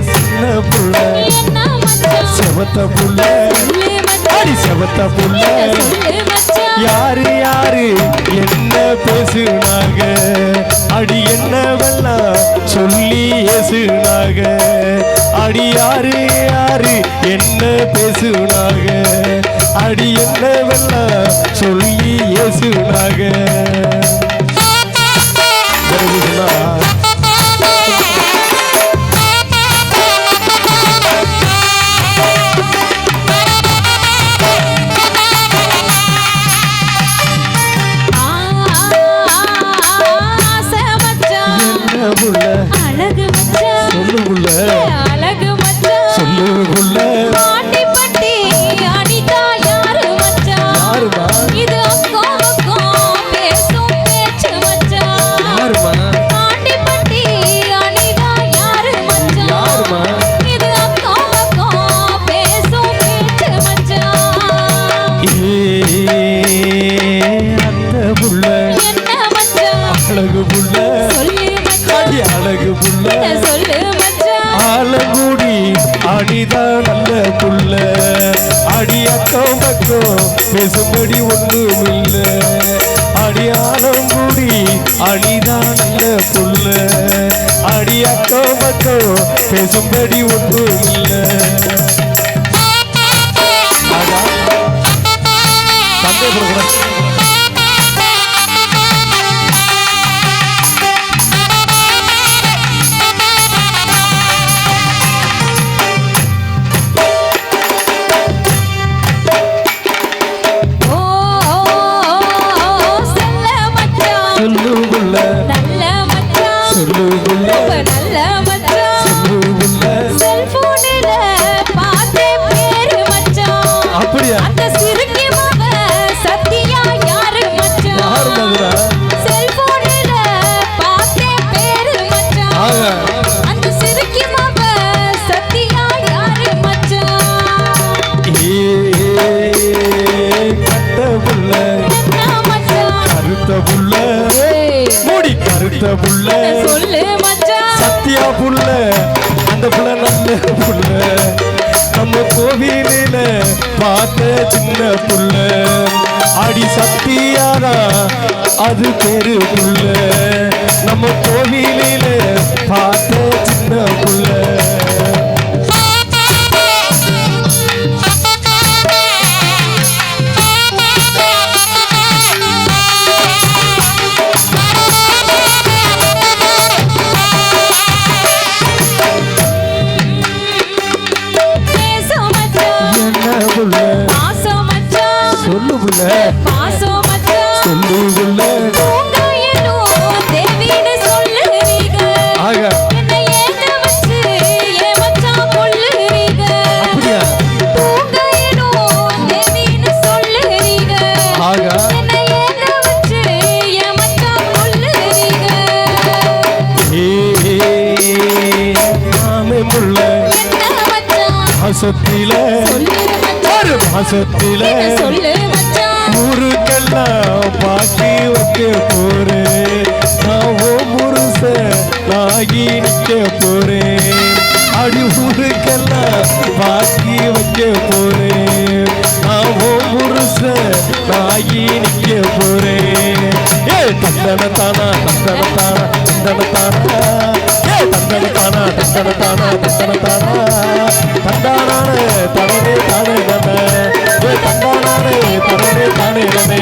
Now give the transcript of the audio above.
சின்ன புள்ள செவத்த புள்ள அடி செவத்த புள்ள யாரு யாரு என்ன பேசுனாங்க அடி என்னவெல்லாம் சொல்லி ஏசுனாங்க அடி யாரு யாரு என்ன பேசுனாங்க அடி என்னவெல்லாம் சொல்லி ஏசுனாங்க அழகு மச்சான் சொல்லு புள்ள அழகு மச்சான் சொல்லு புள்ள பாட்டி பட்டி அனிதா யாரு மச்சான் யாருமா இது அக்கோவக்கம் பேசும் பேச்சு மச்சான் யாருமா பாட்டி பட்டி அனிதா யாரு மச்சான் யாருமா இது அக்கோவக்கம் பேசும் பேச்சு மச்சான் அந்த புள்ள என்ன மச்சான் அழகு புள்ள சொல்லு அடி அழகு புள்ள சொல்லு மச்சான் ஆலங்குடி அடிதான் நல்ல புள்ள அடி அக்கம் பக்கம் பேசும்படி ஒன்றும் இல்ல அடி ஆலங்குடி அடிதான் நல்ல புள்ள அடி அக்கம் பக்கம் பேசும்படி ஒன்றும் இல்ல சந்தேகப்படக்கூடாது சொல்லுவுள்ள நல்ல மச்சான் சொல்லுவுள்ள நல்ல மச்சான் சொல்லுவுள்ள செல்போனில பாத்தே பேரு மச்சான் அப்படியா அந்த சிறுக்கி மக சத்தியா யாரு மச்சான் யார் மதுரா செல்போனில பாத்தே பேரு மச்சான் ஆக அந்த சிறுக்கி மக சத்தியா யாரு மச்சான் கட்ட புள்ள என்ன மச்சான் கருத்த புள்ள மூடி கருத்த புள்ள சொல்லு மச்சான் சத்தியா புள்ள அந்த புள்ள நல்ல புள்ள நம்ம கோவிலில பார்த்த சின்ன புள்ள அடி சத்தியாரா அது பெரு புள்ள நம்ம கோவிலில பார்த்த சின்ன புள்ள பேசோ மச்சான் என்ன புள்ள பாசோ மச்சான் சொல்லு புள்ள பாசோ மச்சான் சொல்லு புள்ள உங்க ஏனோ தேவின்னு சொல்லுறீங்க ஆக என்னை ஏங்க வச்சு ஏன் மச்சான் கொல்லுறீங்க அப்படியா உங்க ஏனோ தேவின்னு சொல்லுறீங்க ஆக என்னை ஏங்க வச்சு ஏன் மச்சான் கொல்லுறீங்க மாமே புள்ள என்ன மச்சான் மாசத்தில சொல்லு மச்சான் ஒரு மாசத்தில சொல்லு மச்சான் ஊருக்கெல்லாம் பாக்கி வைக்க போறேன் நான் ஓ முருச நாகி நிக்க போறேன் அடி ஊருக்கெல்லாம் பாக்கி வைக்க போறேன் நான் ஓ முருச நாகி நிக்க போறேன் ஏ தந்தன தானா தந்தன தானா தந்தன தானா ஏ தந்தன தானா தந்தன தானா தந்தன தானா தந்தானே தனவே தானே தன ஏ தந்தானே தனவே தானே தனே